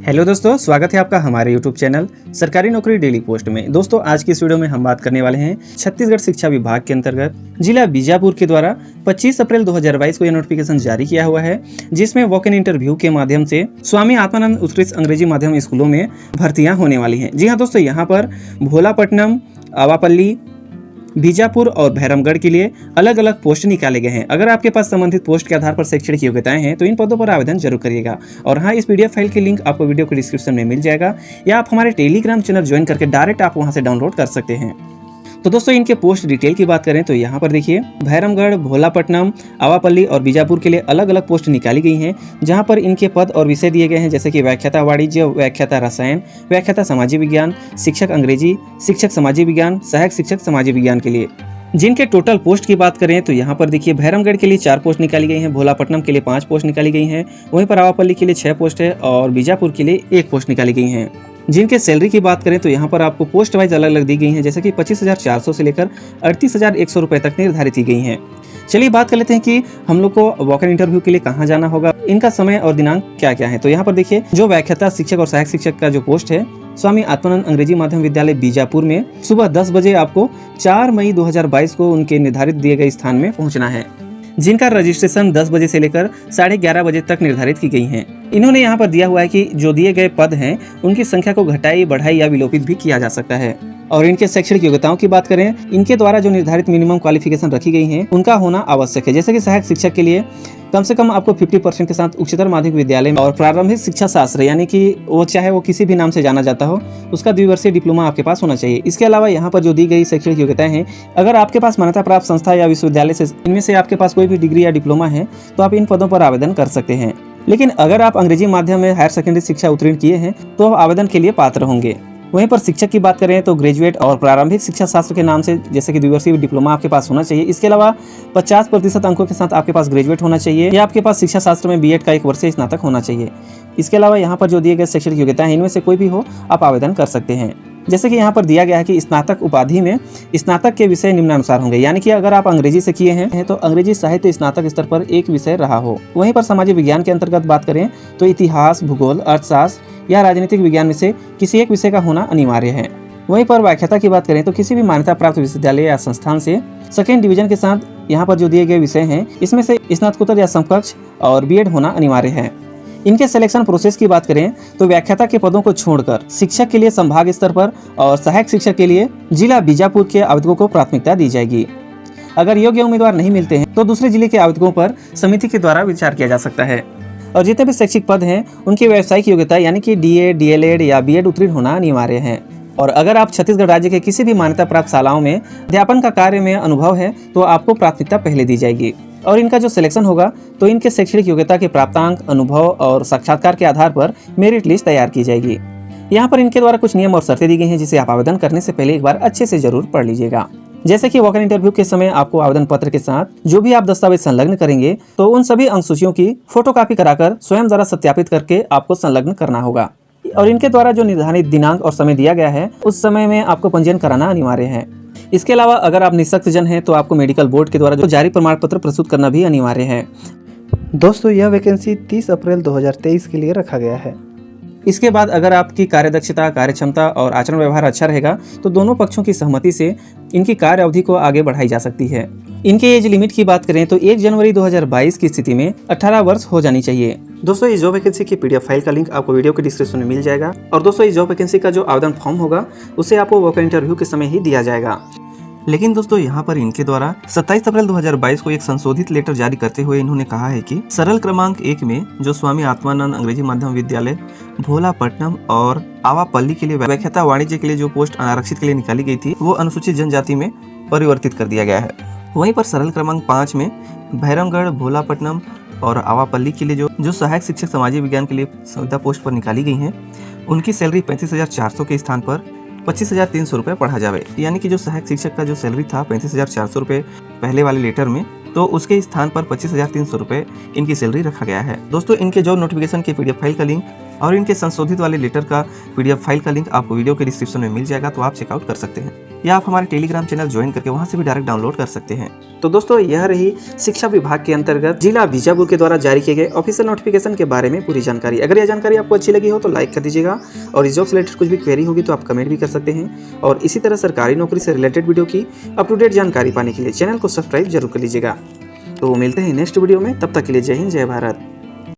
Hello दोस्तों, स्वागत है आपका हमारे YouTube चैनल सरकारी नौकरी डेली पोस्ट में। दोस्तों, आज की इस वीडियो में हम बात करने वाले हैं छत्तीसगढ़ शिक्षा विभाग के अंतर्गत जिला बीजापुर के द्वारा 25 अप्रैल 2022 को यह नोटिफिकेशन जारी किया हुआ है, जिसमें वॉक इन इंटरव्यू के माध्यम से स्वामी आत्मानंद उत्कृष्ट अंग्रेजी माध्यम स्कूलों में भर्तियां होने वाली हैं। जी हाँ दोस्तों, यहाँ पर भोलापट्टनम, आवापल्ली, बीजापुर और भैरमगढ़ के लिए अलग अलग पोस्ट निकाले गए हैं। अगर आपके पास संबंधित पोस्ट के आधार पर शैक्षणिक योग्यताएं हैं तो इन पदों पर आवेदन जरूर करिएगा। और हाँ, इस पीडीएफ फाइल की लिंक आपको वीडियो के डिस्क्रिप्शन में मिल जाएगा, या आप हमारे टेलीग्राम चैनल ज्वाइन करके डायरेक्ट आप वहां से डाउनलोड कर सकते हैं। तो दोस्तों, इनके पोस्ट डिटेल की बात करें तो यहाँ पर देखिए, भैरमगढ़, भोलापट्टनम, आवापल्ली और बीजापुर के लिए अलग अलग पोस्ट निकाली गई हैं, जहाँ पर इनके पद और विषय दिए गए हैं, जैसे कि व्याख्याता वाणिज्य, व्याख्याता रसायन, व्याख्याता सामाजिक विज्ञान, शिक्षक अंग्रेजी, शिक्षक सामाजिक विज्ञान, सहायक शिक्षक सामाजिक विज्ञान के लिए। जिनके टोटल पोस्ट की बात करें तो यहाँ पर देखिए, भैरमगढ़ के लिए 4 पोस्ट निकाली गई हैं, भोलापट्टनम के लिए 5 पोस्ट निकाली गई हैं, वहीं पर आवापल्ली के लिए 6 पोस्ट है और बीजापुर के लिए 1 पोस्ट निकाली गई हैं। जिनके सैलरी की बात करें तो यहाँ पर आपको पोस्ट वाइज अलग अलग दी गई हैं, जैसे कि 25,400 से लेकर 38,100 रुपये तक निर्धारित की गई हैं। चलिए बात कर लेते हैं कि हम लोग को वॉक इन इंटरव्यू के लिए कहाँ जाना होगा, इनका समय और दिनांक क्या क्या है। तो यहाँ पर देखिए, जो व्याख्याता शिक्षक और सहायक शिक्षक का जो पोस्ट है स्वामी आत्मानंद अंग्रेजी माध्यम विद्यालय बीजापुर में सुबह 10 बजे आपको 4 मई 2022 को उनके निर्धारित दिए गए स्थान में पहुंचना है, जिनका रजिस्ट्रेशन 10 बजे से लेकर 11:30 बजे तक निर्धारित की गई हैं। इन्होंने यहाँ पर दिया हुआ है कि जो दिए गए पद हैं उनकी संख्या को घटाई, बढ़ाई या विलोपित भी किया जा सकता है। और इनके शैक्षणिक योग्यताओं की बात करें, इनके द्वारा जो निर्धारित मिनिमम क्वालिफिकेशन रखी गई हैं उनका होना आवश्यक है। जैसे कि सहायक शिक्षक के लिए कम से कम आपको 50% के साथ उच्चतर माध्यमिक विद्यालय में और प्रारंभिक शिक्षा शास्त्र, यानी कि वो चाहे वो किसी भी नाम से जाना जाता हो, उसका द्विवर्षीय डिप्लोमा आपके पास होना चाहिए। इसके अलावा यहाँ पर जो दी गई शैक्षणिक योग्यताएं हैं, अगर आपके पास मान्यता प्राप्त संस्था या विश्वविद्यालय से इनमें से आपके पास कोई भी डिग्री या डिप्लोमा है तो आप इन पदों पर आवेदन कर सकते हैं। लेकिन अगर आप अंग्रेजी माध्यम में हायर सेकेंडरी शिक्षा उत्तीर्ण किए हैं तो आप आवेदन के लिए पात्र होंगे। वहीं पर शिक्षक की बात करें तो ग्रेजुएट और प्रारंभिक शिक्षा शास्त्र के नाम से, जैसे कि द्विवर्षीय डिप्लोमा आपके पास होना चाहिए। इसके अलावा 50% अंकों के साथ आपके पास ग्रेजुएट होना चाहिए, या आपके पास शिक्षा शास्त्र में बीएड का 1 वर्षीय स्नातक होना चाहिए। इसके अलावा यहाँ पर जो दिए गए शैक्षणिक योग्यताएं हैं, इनमें से कोई भी हो आप आवेदन कर सकते हैं। जैसे कि यहाँ पर दिया गया है कि स्नातक उपाधि में स्नातक के विषय निम्नानुसार होंगे, यानी कि अगर आप अंग्रेजी से किए हैं तो अंग्रेजी साहित्य स्नातक स्तर पर एक विषय रहा हो। वहीं पर सामाजिक विज्ञान के अंतर्गत बात करें तो इतिहास, भूगोल, अर्थशास्त्र या राजनीतिक विज्ञान में से किसी एक विषय का होना अनिवार्य है। वहीं पर व्याख्याता की बात करें तो किसी भी मान्यता प्राप्त विश्वविद्यालय या संस्थान से 2nd डिवीजन के साथ यहाँ पर जो दिए गए विषय हैं इसमें से स्नातकोत्तर या समकक्ष और बीएड होना अनिवार्य है। इनके सिलेक्शन प्रोसेस की बात करें तो व्याख्याता के पदों को छोड़कर शिक्षक के लिए संभाग स्तर पर और सहायक शिक्षक के लिए जिला बीजापुर के आवेदकों को प्राथमिकता दी जाएगी। अगर योग्य उम्मीदवार नहीं मिलते हैं तो दूसरे जिले के आवेदकों पर समिति के द्वारा विचार किया जा सकता है। और जितने भी शैक्षिक पद हैं उनकी व्यावसायिक योग्यता, यानी कि डीए, डीएलएड या बीएड उत्तीर्ण होना अनिवार्य है। और अगर आप छत्तीसगढ़ राज्य के किसी भी मान्यता प्राप्त शालाओं में अध्यापन का कार्य में अनुभव है तो आपको प्राथमिकता पहले दी जाएगी। और इनका जो सिलेक्शन होगा तो इनके शैक्षणिक योग्यता के प्राप्तांक, अनुभव और साक्षात्कार के आधार पर मेरिट लिस्ट तैयार की जाएगी। यहाँ पर इनके द्वारा कुछ नियम और शर्तें दी गई हैं, जिसे आप आवेदन करने से पहले एक बार अच्छे से जरूर पढ़ लीजिएगा। जैसे कि वॉक इन इंटरव्यू के समय आपको आवेदन पत्र के साथ जो भी आप दस्तावेज संलग्न करेंगे तो उन सभी अंकसूचियों की फोटोकॉपी कराकर स्वयं जरा सत्यापित करके आपको संलग्न करना होगा। और इनके द्वारा जो निर्धारित दिनांक और समय दिया गया है उस समय में आपको पंजीयन कराना अनिवार्य है। इसके अलावा अगर आप निःशक्त जन हैं तो आपको मेडिकल बोर्ड के द्वारा जो जारी प्रमाण पत्र प्रस्तुत करना भी अनिवार्य है। दोस्तों, यह वैकेंसी 30 अप्रैल 2023 के लिए रखा गया है। इसके बाद अगर आपकी कार्यदक्षता, कार्यक्षमता और आचरण व्यवहार अच्छा रहेगा तो दोनों पक्षों की सहमति से इनकी कार्य अवधि को आगे बढ़ाई जा सकती है। इनके एज लिमिट की बात करें तो 1 जनवरी 2022 की स्थिति में 18 वर्ष हो जानी चाहिए। दोस्तों, इस जॉब वैकेंसी की पीडीएफ फाइल का लिंक आपको वीडियो के डिस्क्रिप्शन में मिल जाएगा। और दोस्तों, इस जॉब वैकेंसी का जो आवेदन फॉर्म होगा उसे आपको वॉक इन इंटरव्यू के समय ही दिया जाएगा। लेकिन दोस्तों, यहाँ पर इनके द्वारा 27 अप्रैल 2022 को एक संशोधित लेटर जारी करते हुए इन्होंने कहा है कि सरल क्रमांक 1 में जो स्वामी आत्मानंद अंग्रेजी माध्यम विद्यालय भोलापट्टनम और आवापल्ली के लिए व्याख्याता वाणिज्य के लिए जो पोस्ट अनारक्षित के लिए निकाली गई थी वो अनुसूचित जनजाति में परिवर्तित कर दिया गया है। वहीं पर सरल क्रमांक 5 में भैरमगढ़, भोलापट्टनम और आवापल्ली के लिए जो सहायक शिक्षक सामाजिक विज्ञान के लिए संविदा पोस्ट पर निकाली गई हैं उनकी सैलरी 35,400 के स्थान पर 25,300 रुपये पढ़ा जावे। यानी कि जो सहायक शिक्षक का जो सैलरी था 35,400 रुपये पहले वाले लेटर में, तो उसके स्थान पर 25,300 रुपये इनकी सैलरी रखा गया है। दोस्तों, इनके जॉब नोटिफिकेशन के पीडीएफ फाइल का लिंक और इनके संशोधित वाले लेटर का पीडीएफ फाइल का लिंक आपको वीडियो के डिस्क्रिप्शन में मिल जाएगा, तो आप चेकआउट कर सकते हैं। या आप हमारे टेलीग्राम चैनल ज्वाइन करके वहां से भी डायरेक्ट डाउनलोड कर सकते हैं। तो दोस्तों यह रही शिक्षा विभाग के अंतर्गत जिला बीजापुर के द्वारा जारी किए गए ऑफिशियल नोटिफिकेशन के बारे में पूरी जानकारी। अगर यह जानकारी आपको अच्छी लगी हो तो लाइक कर दीजिएगा और इस जॉब से रिलेटेड कुछ भी क्वेरी होगी तो आप कमेंट भी कर सकते हैं। और इसी तरह सरकारी नौकरी से रिलेटेड वीडियो की अप टू डेट जानकारी पाने के लिए चैनल को सब्सक्राइब जरूर कर लीजिएगा। तो मिलते हैं नेक्स्ट वीडियो में, तब तक के लिए जय हिंद जय भारत।